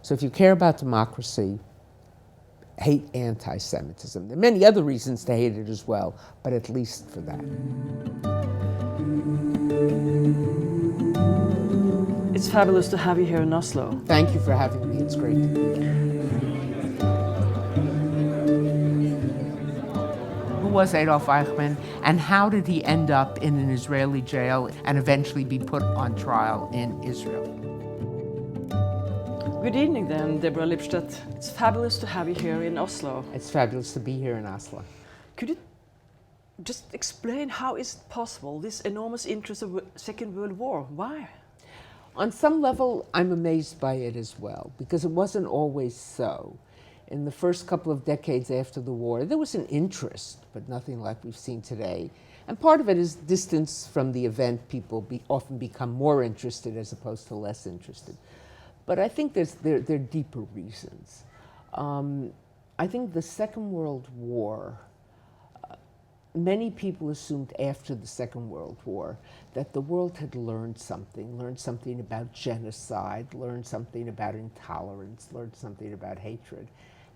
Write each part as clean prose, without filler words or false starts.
So if you care about democracy, hate anti-Semitism. There are many other reasons to hate it as well, but at least for that. It's fabulous to have you here in Oslo. Thank you for having me. It's great to be here. Who was Adolf Eichmann, and how did he end up in an Israeli jail and eventually be put on trial in Israel? Good evening then, Deborah Lipstadt. It's fabulous to have you here in Oslo. It's fabulous to be here in Oslo. Could you just explain how is it possible, this enormous interest of the Second World War? Why? On some level, I'm amazed by it as well, because it wasn't always so. In the first couple of decades after the war, there was an interest, but nothing like we've seen today. And part of it is distance from the event. People often become more interested as opposed to less interested. But I think there are deeper reasons. I think the Second World War, many people assumed after the Second World War that the world had learned something about genocide, learned something about intolerance, learned something about hatred.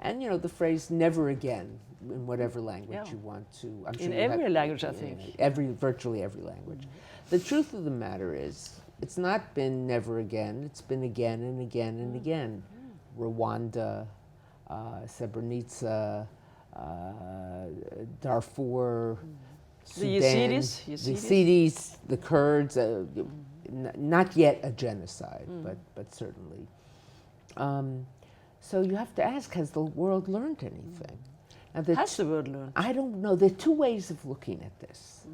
And you know, the phrase "never again" in whatever language you want to. I'm sure in every language, I think. Virtually every language. The truth of the matter is, it's not been never again. It's been again and again and again. Rwanda, Srebrenica, Darfur, Sudan, the Yazidis, the Kurds. Not yet a genocide, but certainly. So you have to ask, has the world learned anything? Now, has the world learned? I don't know. There are two ways of looking at this.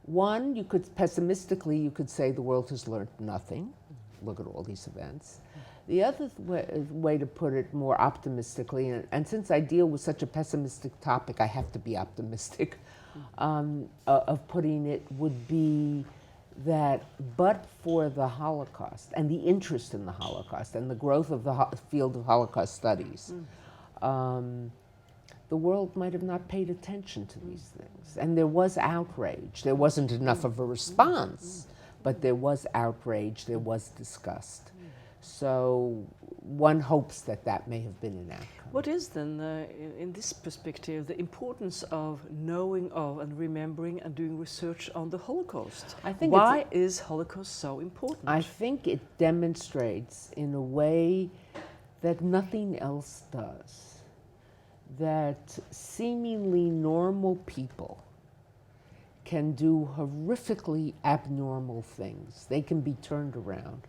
One, you could pessimistically, say the world has learned nothing. Look at all these events. The other way to put it more optimistically, and since I deal with such a pessimistic topic, I have to be optimistic, of putting it would be that but for the Holocaust and the interest in the Holocaust and the growth of the field of Holocaust studies, the world might have not paid attention to these things. And there was outrage. There wasn't enough of a response, but there was outrage, there was disgust. So one hopes that that may have been an outcome. What is then, in this perspective, the importance of knowing of and remembering and doing research on the Holocaust? I think why is Holocaust so important? I think it demonstrates in a way that nothing else does, that seemingly normal people can do horrifically abnormal things. They can be turned around.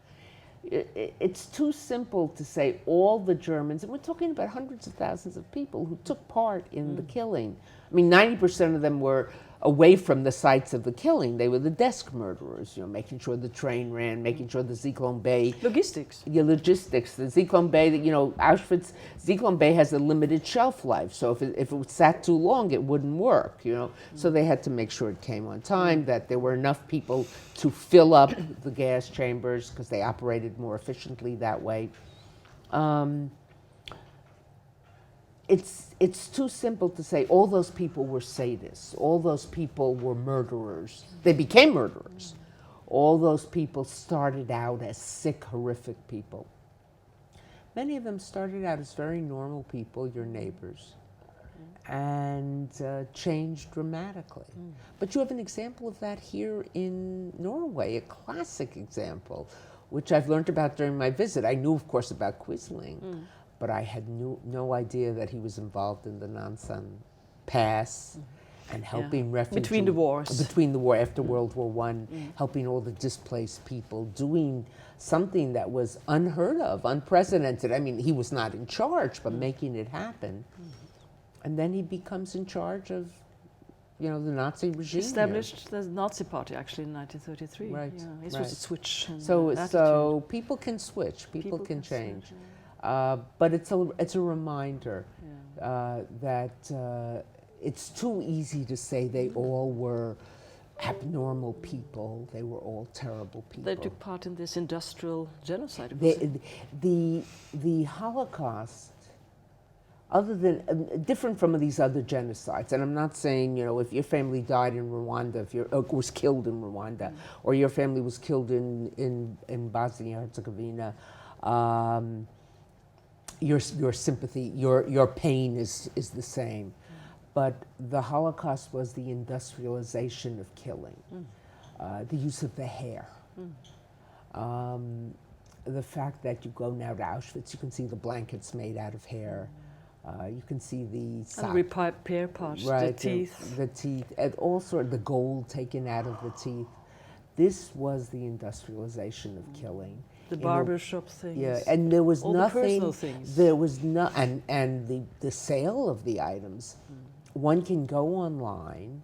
It's too simple to say all the Germans, and we're talking about hundreds of thousands of people who took part in the killing. I mean, 90% of them were away from the sites of the killing. They were the desk murderers, making sure the train ran, making sure the Zyklon Bay... Logistics. Yeah, logistics. The Zyklon Bay, Auschwitz, Zyklon Bay has a limited shelf life, so if it sat too long, it wouldn't work, So they had to make sure it came on time, that there were enough people to fill up the gas chambers, because they operated more efficiently that way. It's too simple to say all those people were sadists, all those people were murderers. They became murderers. All those people started out as sick, horrific people. Many of them started out as very normal people, your neighbors, and changed dramatically. But you have an example of that here in Norway, a classic example, which I've learned about during my visit. I knew, of course, about Quisling. But I had no idea that he was involved in the Nansen Pass and helping refugees. Between the wars. Between the war, after World War I, helping all the displaced people, doing something that was unheard of, unprecedented. I mean, he was not in charge, but making it happen. And then he becomes in charge of, the Nazi regime. Established the Nazi Party, actually, in 1933. Right. Yeah, it was a switch. So people can switch, people can change. But it's a reminder that it's too easy to say they all were abnormal people. They were all terrible people. They took part in this industrial genocide. The Holocaust, other than different from these other genocides, and I'm not saying if your family died in Rwanda, was killed in Rwanda, or your family was killed in Bosnia Herzegovina. your sympathy, your pain is the same. But the Holocaust was the industrialization of killing, the use of the hair. The fact that you go now to Auschwitz, you can see the blankets made out of hair. You can see the and repair parts, right, the teeth, and also the gold taken out of the teeth. This was the industrialization of killing. The barbershop things. Yeah, and there was all nothing. The personal things. There was no, and the sale of the items. One can go online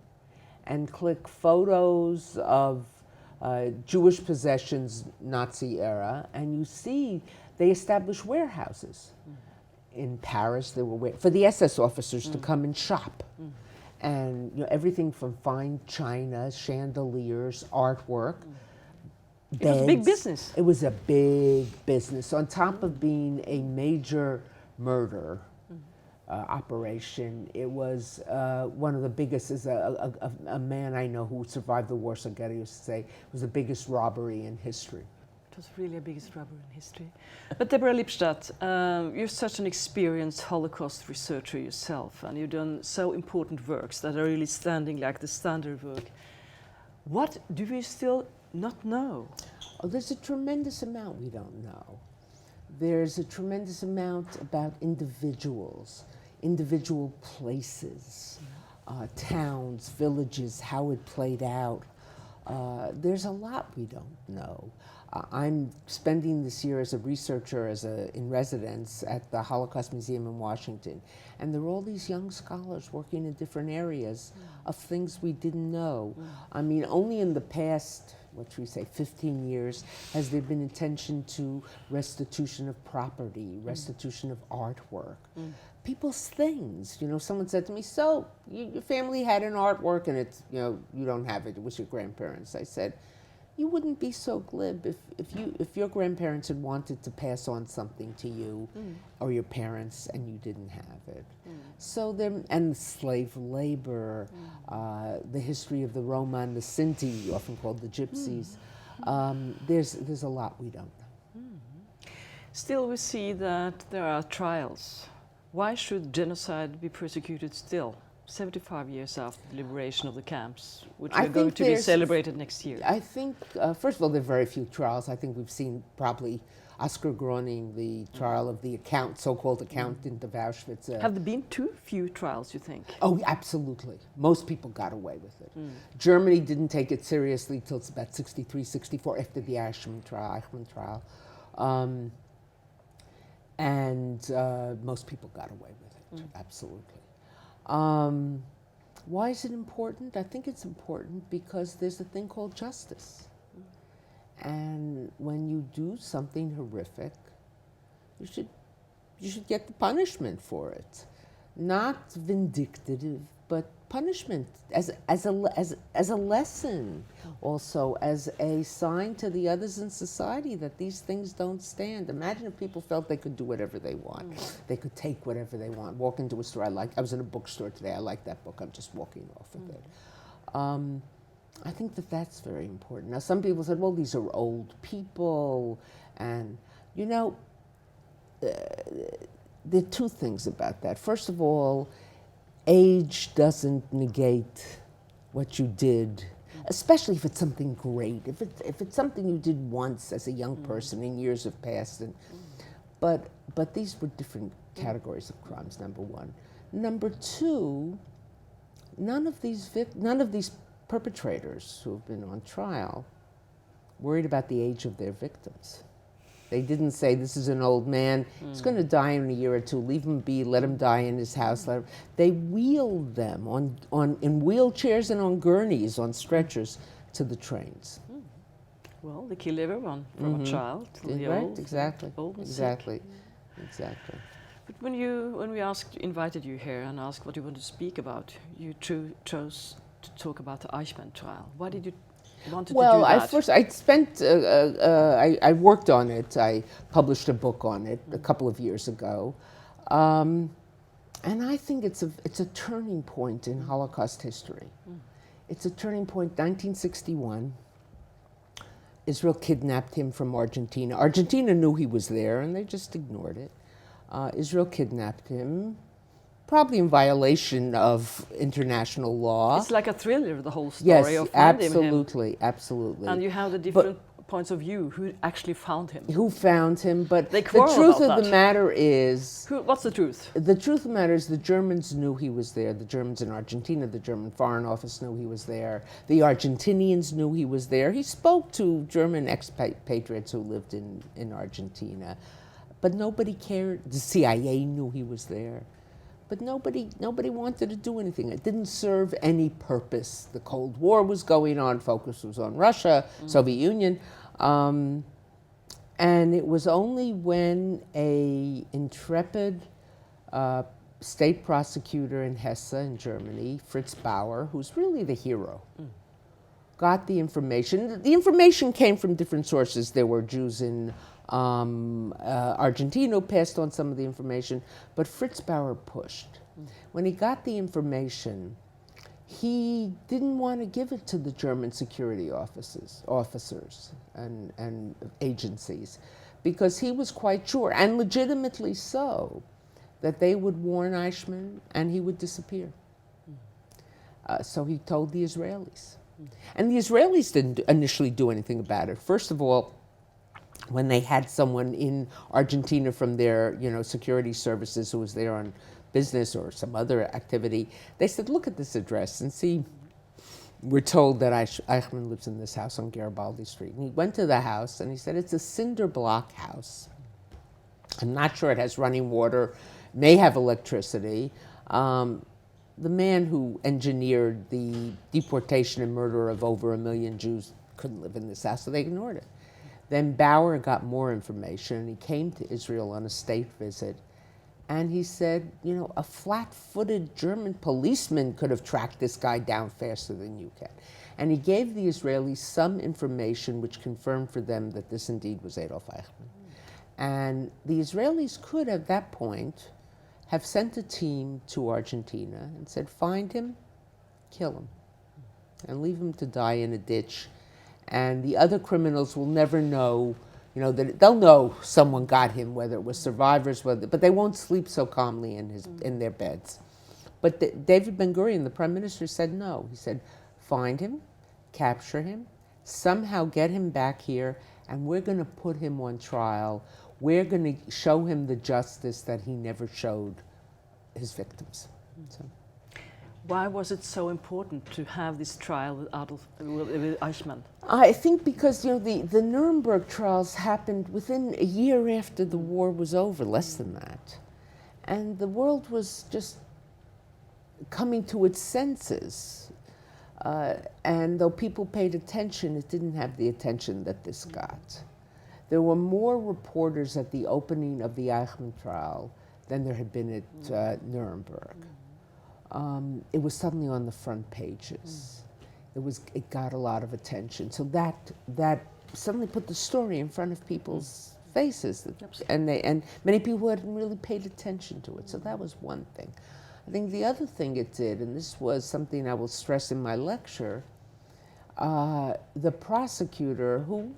and click photos of Jewish possessions, Nazi era, and you see they established warehouses. In Paris, there were for the SS officers to come and shop, and everything from fine china, chandeliers, artwork. It was a big business. It was a big business. On top of being a major murder operation, it was one of the biggest. As a man I know who survived the war, Gary used to say, it was the biggest robbery in history. It was really a biggest robbery in history. But Deborah Lipstadt, you're such an experienced Holocaust researcher yourself, and you've done so important works that are really standing like the standard work. What do we still not know? Oh, there's a tremendous amount we don't know. There's a tremendous amount about individuals, individual places, towns, villages, how it played out. There's a lot we don't know. I'm spending this year as a researcher, in residence at the Holocaust Museum in Washington, and there are all these young scholars working in different areas of things we didn't know. I mean, only in the past, 15 years, has there been attention to restitution of property, restitution of artwork, people's things. Someone said to me, so your family had an artwork and it's, you don't have it, it was your grandparents. I said, you wouldn't be so glib if your grandparents had wanted to pass on something to you or your parents and you didn't have it. So and slave labor, the history of the Roma and the Sinti, often called the Gypsies. There's a lot we don't know. Still, we see that there are trials. Why should genocide be persecuted still? 75 years after the liberation of the camps, which are going to be celebrated next year. I think, first of all, there are very few trials. I think we've seen probably Oscar Groening, the trial of the so-called accountant of Auschwitz. Have there been too few trials, you think? Oh, absolutely. Most people got away with it. Germany didn't take it seriously till it's about 63, 64, after the Eichmann trial. And most people got away with it, absolutely. Why is it important? I think it's important because there's a thing called justice. And when you do something horrific, you should get the punishment for it. Not vindictive, but punishment as a lesson, also as a sign to the others in society that these things don't stand. Imagine if people felt they could do whatever they want. They could take whatever they want. Walk into a store. I was in a bookstore today. I like that book. I'm just walking off with it. I think that's very important. Now, some people said, well, these are old people, and there are two things about that. First of all, age doesn't negate what you did, especially if it's something great. If it's something you did once as a young person and years have passed, but these were different categories of crimes. Number one. Number two, none of these perpetrators who have been on trial worried about the age of their victims. They didn't say, this is an old man, he's going to die in a year or two, leave him be, let him die in his house. They wheeled them in wheelchairs and on gurneys, on stretchers, to the trains. Well, they kill everyone, from a child to the old. Exactly. Old and Exactly. sick. Exactly. But when we invited you here and asked what you want to speak about, you chose to talk about the Eichmann trial. Why did you want to do that? I worked on it. I published a book on it a couple of years ago. And I think it's a turning point in Holocaust history. It's a turning point, 1961. Israel kidnapped him from Argentina. Argentina knew he was there, and they just ignored it. Israel kidnapped him, probably in violation of international law. It's like a thriller, the whole story of finding him. Absolutely, absolutely. And you have the different points of view who actually found him. Who found him, but They the quarrel truth about of that. the matter is... What's the truth? The truth of the matter is the Germans knew he was there. The Germans in Argentina, the German Foreign Office knew he was there. The Argentinians knew he was there. He spoke to German expatriates who lived in Argentina. But nobody cared. The CIA knew he was there. But nobody wanted to do anything. It didn't serve any purpose. The Cold War was going on. Focus was on Russia, Soviet Union. And it was only when a intrepid state prosecutor in Hesse in Germany, Fritz Bauer, who's really the hero, got the information. The information came from different sources. There were Jews in Argentina who passed on some of the information, but Fritz Bauer pushed. When he got the information, he didn't want to give it to the German security officers and agencies, because he was quite sure, and legitimately so, that they would warn Eichmann and he would disappear. So he told the Israelis. And the Israelis didn't initially do anything about it. First of all, when they had someone in Argentina from their security services who was there on business or some other activity, they said, look at this address and see. We're told that Eichmann lives in this house on Garibaldi Street. And he went to the house and he said, it's a cinder block house. I'm not sure it has running water, may have electricity. The man who engineered the deportation and murder of over 1 million Jews couldn't live in this house, so they ignored it. Then Bauer got more information, and he came to Israel on a state visit, and he said, a flat-footed German policeman could have tracked this guy down faster than you can. And he gave the Israelis some information which confirmed for them that this indeed was Adolf Eichmann. And the Israelis could, at that point, have sent a team to Argentina and said, find him, kill him, and leave him to die in a ditch. And the other criminals will never know, that they'll know someone got him, whether it was survivors, but they won't sleep so calmly in their beds. But David Ben-Gurion, the prime minister, said no. He said, find him, capture him, somehow get him back here, and we're going to put him on trial. We're going to show him the justice that he never showed his victims. So. Why was it so important to have this trial with Eichmann? I think because the Nuremberg trials happened within a year after the war was over, less than that. And the world was just coming to its senses. And though people paid attention, it didn't have the attention that this got. There were more reporters at the opening of the Eichmann trial than there had been at Nuremberg. It was suddenly on the front pages. It got a lot of attention. So that suddenly put the story in front of people's faces, and many people hadn't really paid attention to it. So that was one thing. I think the other thing it did, and this was something I will stress in my lecture, the prosecutor, who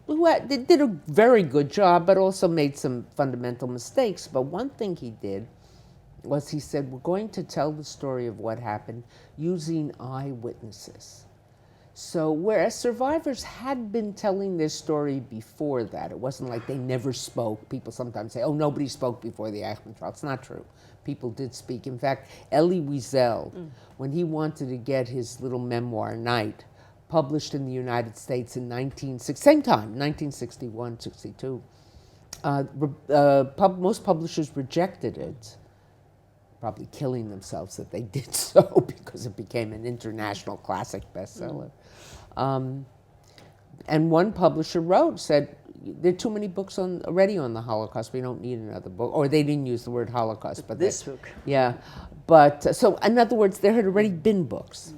did a very good job, but also made some fundamental mistakes. But one thing he did was he said, we're going to tell the story of what happened using eyewitnesses. So whereas survivors had been telling their story before that, it wasn't like they never spoke. People sometimes say, oh, nobody spoke before the Eichmann trial. It's not true. People did speak. In fact, Elie Wiesel, when he wanted to get his little memoir, Night, published in the United States in 1961, 62, most publishers rejected it, probably killing themselves that they did so, because it became an international classic bestseller. And one publisher said, there are too many books already on the Holocaust, we don't need another book. Or they didn't use the word Holocaust. But this book. Yeah. But, so in other words, there had already been books.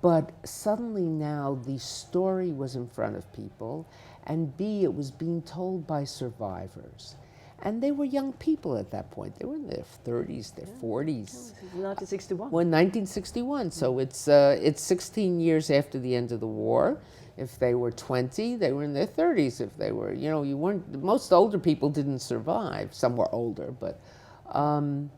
But suddenly now the story was in front of people, and B, it was being told by survivors. And they were young people at that point. They were in their 30s, their 40s. 1961. Well, 1961. So it's 16 years after the end of the war. If they were 20, they were in their 30s. If they were, most older people didn't survive. Some were older, but And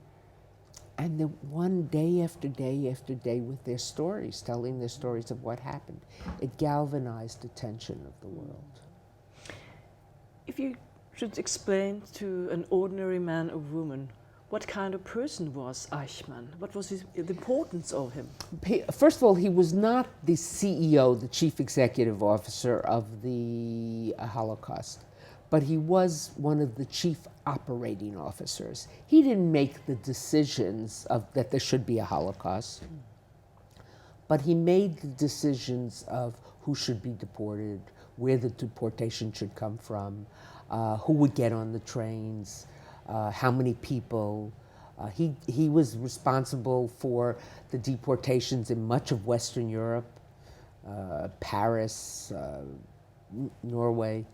they won day after day after day with their stories, telling their stories of what happened. It galvanized attention of the world. If you should explain to an ordinary man or woman what kind of person was Eichmann, what was the importance of him? First of all, he was not the CEO, the chief executive officer of the Holocaust, but he was one of the chief operating officers. He didn't make the decisions that there should be a Holocaust, but he made the decisions of who should be deported, where the deportation should come from, who would get on the trains, how many people. He was responsible for the deportations in much of Western Europe, Paris, Norway.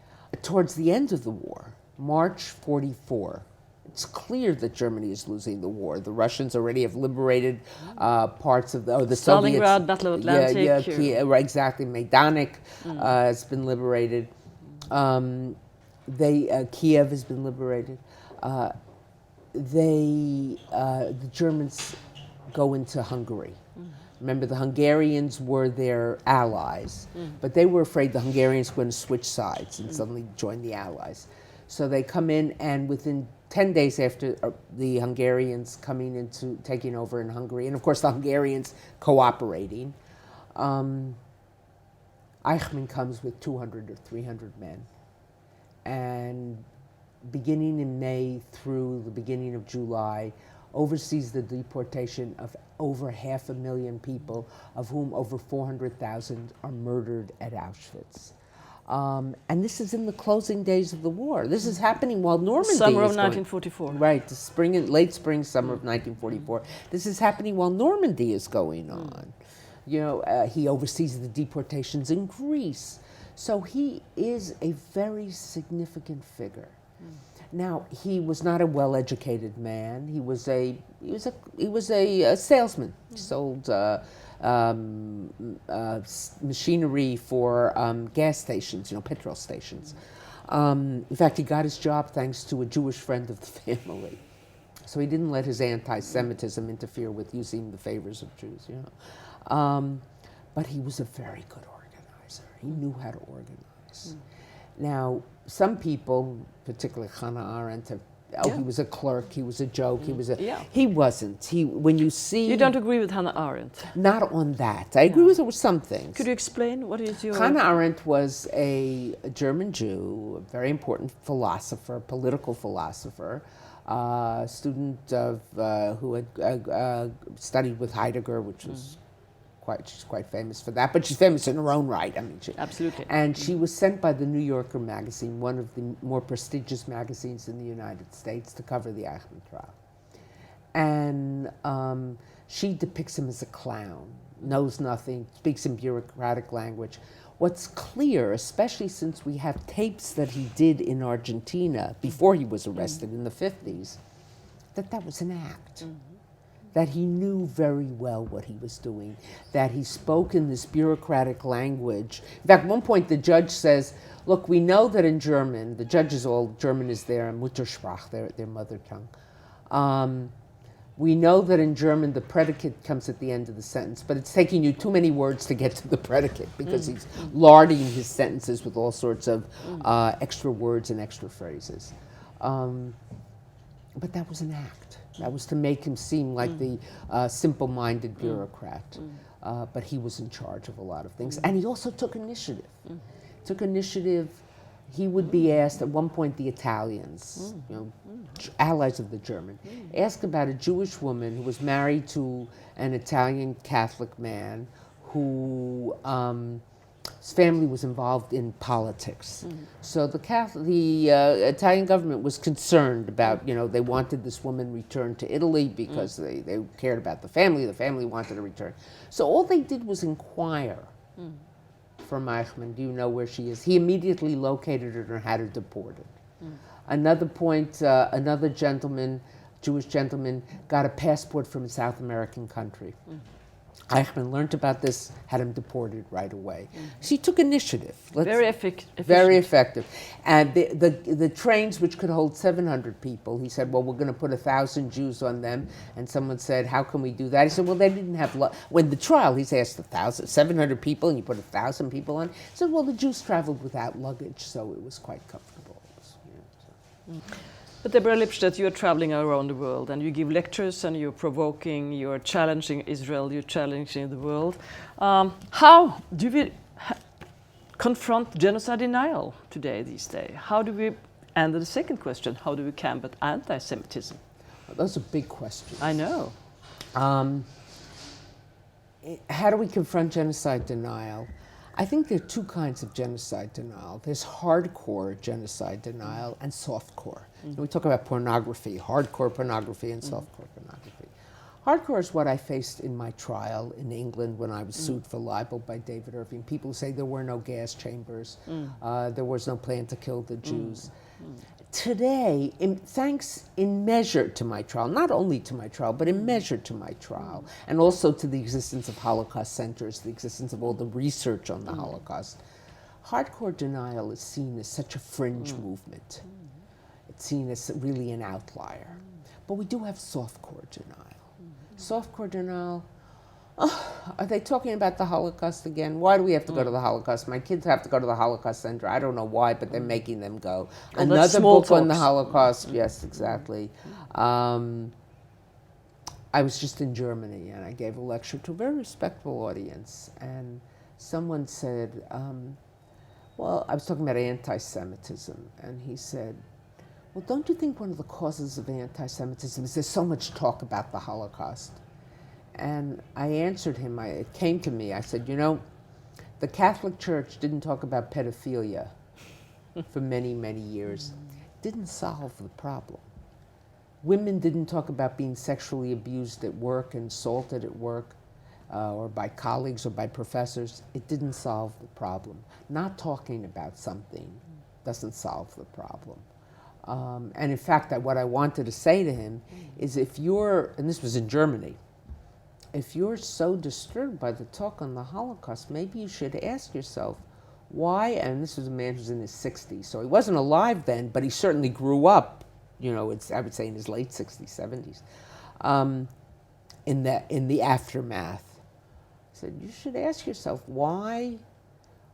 Towards the end of the war, March 44, it's clear that Germany is losing the war. The Russians already have liberated parts of the Soviets. Stalingrad, Battle of Atlantic. Right, exactly. Majdanek has been liberated. Kiev has been liberated. The Germans go into Hungary. Remember, the Hungarians were their allies, but they were afraid the Hungarians were going to switch sides and suddenly join the Allies. So they come in, and within 10 days after the Hungarians taking over in Hungary, and of course the Hungarians cooperating, Eichmann comes with 200 or 300 men. And beginning in May through the beginning of July, oversees the deportation of over 500,000 people, of whom over 400,000 are murdered at Auschwitz. And this is in the closing days of the war. This is happening while Normandy Summer is of 1944. Right, late spring, summer of 1944. This is happening while Normandy is going on. You know, he oversees the deportations in Greece. So he is a very significant figure. Now, he was not a well-educated man. He was a salesman. He sold machinery for gas stations, petrol stations. In fact, he got his job thanks to a Jewish friend of the family. So he didn't let his anti-Semitism interfere with using the favors of Jews. But he was a very good organizer. He knew how to organize. Now, some people, particularly Hannah Arendt, he was a clerk, he was a joke, he wasn't. When you see... You don't agree with Hannah Arendt? Not on that. I agree with her with some things. Could you explain what is your... Hannah Arendt was a German Jew, a very important philosopher, political philosopher, student of who had studied with Heidegger, which was she's quite famous for that, but she's famous in her own right. I mean, absolutely. And she was sent by the New Yorker magazine, one of the more prestigious magazines in the United States, to cover the Eichmann trial. And she depicts him as a clown, knows nothing, speaks in bureaucratic language. What's clear, especially since we have tapes that he did in Argentina before he was arrested in the 50s, that was an act. That he knew very well what he was doing, that he spoke in this bureaucratic language. In fact, at one point the judge says, look, we know that in German, the judges German is their Muttersprach, their mother tongue. We know that in German the predicate comes at the end of the sentence, but it's taking you too many words to get to the predicate because he's larding his sentences with all sorts of extra words and extra phrases. But that was an act. That was to make him seem like the simple-minded bureaucrat. But he was in charge of a lot of things. And he also took initiative. He would be asked, at one point the Italians, allies of the German, asked about a Jewish woman who was married to an Italian Catholic man who his family was involved in politics. So the Italian government was concerned about, they wanted this woman returned to Italy because they cared about the family wanted to return. So all they did was inquire from Eichmann, do you know where she is? He immediately located her and had her deported. Another point, another gentleman, Jewish gentleman, got a passport from a South American country. Eichmann learned about this, had him deported right away. So he took initiative. Very efficient. Very effective. And the trains, which could hold 700 people, he said, well, we're going to put 1,000 Jews on them. And someone said, how can we do that? He said, well, they didn't have, when the trial, he's asked 700 people, and you put 1,000 people on. He said, well, the Jews traveled without luggage, so it was quite comfortable. But Deborah Lipstadt, you're traveling around the world and you give lectures and you're provoking, you're challenging Israel, you're challenging the world. How do we confront genocide denial today, these days? How do we, and the second question, how do we combat anti-Semitism? Well, those are big questions. I know. How do we confront genocide denial? I think there are two kinds of genocide denial. There's hardcore genocide denial and softcore. We talk about pornography, hardcore pornography and softcore pornography. Hardcore is what I faced in my trial in England when I was sued for libel by David Irving. People say there were no gas chambers, there was no plan to kill the Jews. Today, thanks in measure to my trial, not only to my trial, but in measure to my trial, and also to the existence of Holocaust centers, the existence of all the research on the Holocaust, hardcore denial is seen as such a fringe movement. It's seen as really an outlier. But we do have softcore denial. Softcore denial, are they talking about the Holocaust again? Why do we have to go to the Holocaust? My kids have to go to the Holocaust Center. I don't know why, but they're making them go. Another book on the Holocaust. Yes, exactly. I was just in Germany and I gave a lecture to a very respectable audience. And someone said, well, I was talking about anti-Semitism. And he said, well, don't you think one of the causes of anti-Semitism is there's so much talk about the Holocaust? And I answered him, it came to me, I said, you know, the Catholic Church didn't talk about pedophilia for many, many years. Didn't solve the problem. Women didn't talk about being sexually abused at work and assaulted at work, or by colleagues or by professors. It didn't solve the problem. Not talking about something doesn't solve the problem. And in fact, what I wanted to say to him is if you're, and this was in Germany, if you're so disturbed by the talk on the Holocaust, maybe you should ask yourself why, and this was a man who's in his 60s, so he wasn't alive then, but he certainly grew up, you know, I would say in his late 60s, 70s, in the aftermath. He said, you should ask yourself why,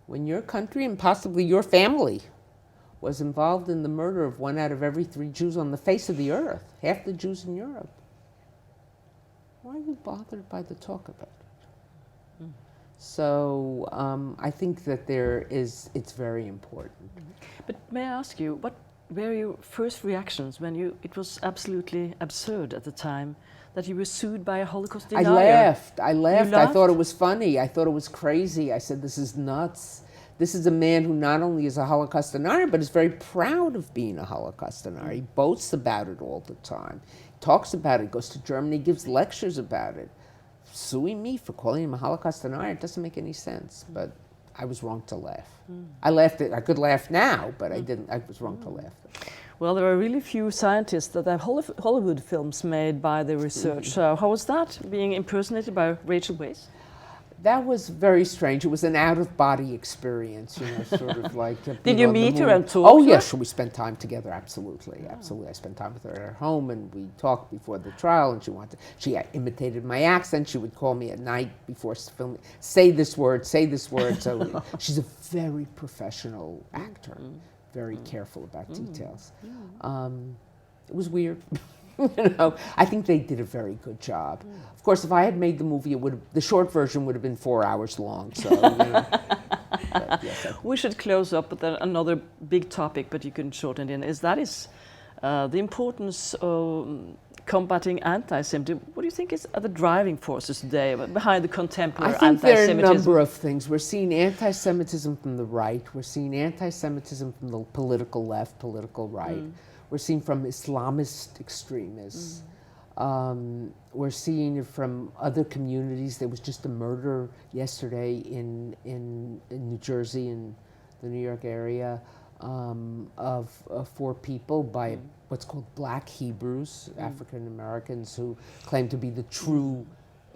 when your country and possibly your family was involved in the murder of 1 out of every 3 Jews on the face of the earth, half the Jews in Europe, why are you bothered by the talk about it? So I think that it's very important. But may I ask you, what were your first reactions when it was absolutely absurd at the time that you were sued by a Holocaust denier? I laughed. I thought it was funny. I thought it was crazy. I said, this is nuts. This is a man who not only is a Holocaust denier, but is very proud of being a Holocaust denier. He boasts about it all the time. Talks about it, goes to Germany, gives lectures about it. Suing me for calling him a Holocaust denier, it doesn't make any sense, but I was wrong to laugh. I laughed I could laugh now, but I didn't, I was wrong to laugh. Well, there are really few scientists that have Hollywood films made by the research. So how was that, being impersonated by Rachel Weisz? That was very strange. It was an out-of-body experience, you know, sort of like... Did you meet her and talk? Oh, yes, we spent time together, absolutely, absolutely. I spent time with her at her home, and we talked before the trial, and she imitated my accent. She would call me at night before filming, say this word. So she's a very professional actor, very careful about details. It was weird. You know, I think they did a very good job. Of course, if I had made the movie, the short version would have been 4 hours long. So, you know, but, yes, we should close up with another big topic, but you can shorten it in. Is the importance of combating anti-Semitism. What do you think are the driving forces today behind the contemporary anti-Semitism? I think there are a number of things. We're seeing anti-Semitism from the right. We're seeing anti-Semitism from the political left, political right. We're seeing from Islamist extremists. We're seeing it from other communities. There was just a murder yesterday in New Jersey, in the New York area, of 4 people by what's called Black Hebrews, African Americans, who claim to be the true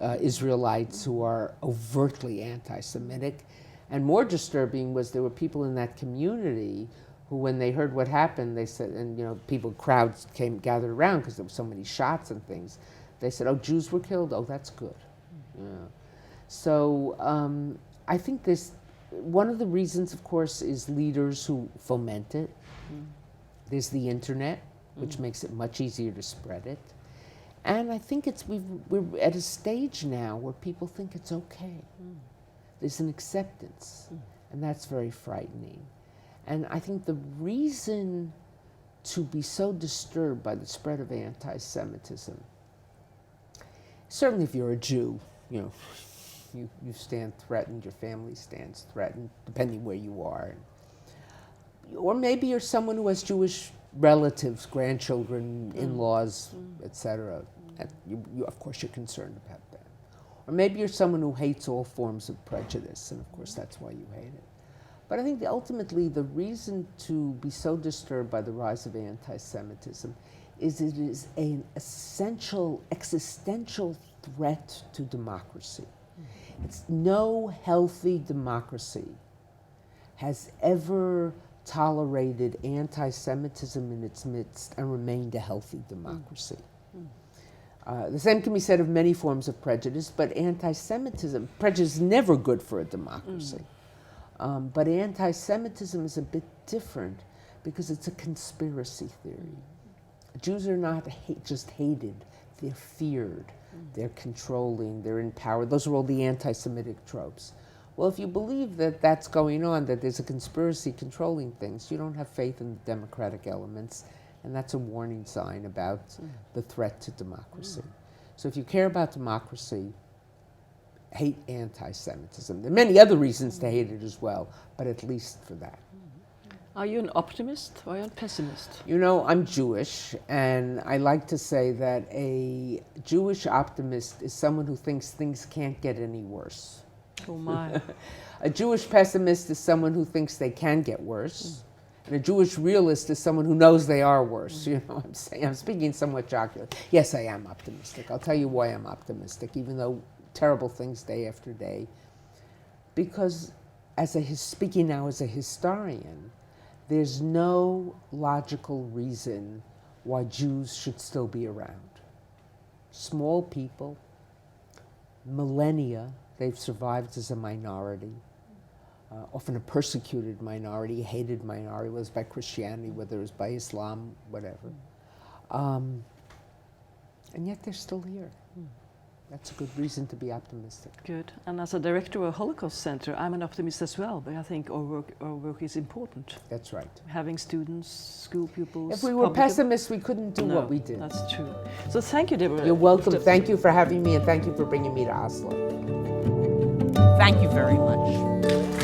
Israelites who are overtly anti-Semitic. And more disturbing was there were people in that community who, when they heard what happened, they said, and you know, crowds gathered around because there were so many shots and things. They said, "Oh, Jews were killed. Oh, that's good." Yeah. So I think this. One of the reasons, of course, is leaders who foment it. There's the internet, which makes it much easier to spread it. And I think we're at a stage now where people think it's okay. There's an acceptance, and that's very frightening. And I think the reason to be so disturbed by the spread of anti-Semitism, certainly if you're a Jew, you know, you stand threatened, your family stands threatened, depending where you are. Or maybe you're someone who has Jewish relatives, grandchildren, in-laws, etc. Of course, you're concerned about that. Or maybe you're someone who hates all forms of prejudice, and of course that's why you hate it. But I think ultimately the reason to be so disturbed by the rise of anti-Semitism is it is an essential, existential threat to democracy. It's no healthy democracy has ever tolerated anti-Semitism in its midst and remained a healthy democracy. The same can be said of many forms of prejudice, but anti-Semitism, prejudice is never good for a democracy. But anti-Semitism is a bit different because it's a conspiracy theory. Jews are not just hated, they're feared, they're controlling, they're in power. Those are all the anti-Semitic tropes. Well, if you believe that that's going on, that there's a conspiracy controlling things, you don't have faith in the democratic elements, and that's a warning sign about the threat to democracy. So if you care about democracy, hate anti-Semitism. There are many other reasons to hate it as well, but at least for that. Are you an optimist or are you a pessimist? You know, I'm Jewish, and I like to say that a Jewish optimist is someone who thinks things can't get any worse. Oh my. A Jewish pessimist is someone who thinks they can get worse. And a Jewish realist is someone who knows they are worse. You know what I'm saying? I'm speaking somewhat jocularly. Yes, I am optimistic. I'll tell you why I'm optimistic, even though terrible things day after day. Because speaking now as a historian, there's no logical reason why Jews should still be around. Small people, millennia, they've survived as a minority, often a persecuted minority, hated minority, whether it's by Christianity, whether it's by Islam, whatever. And yet they're still here. That's a good reason to be optimistic. Good. And as a director of a Holocaust Center, I'm an optimist as well, but I think our work is important. That's right. Having students, school pupils. If we were pessimists, we couldn't do what we did. That's true. So thank you, Deborah. You're welcome. Thank you for having me, and thank you for bringing me to Oslo. Thank you very much.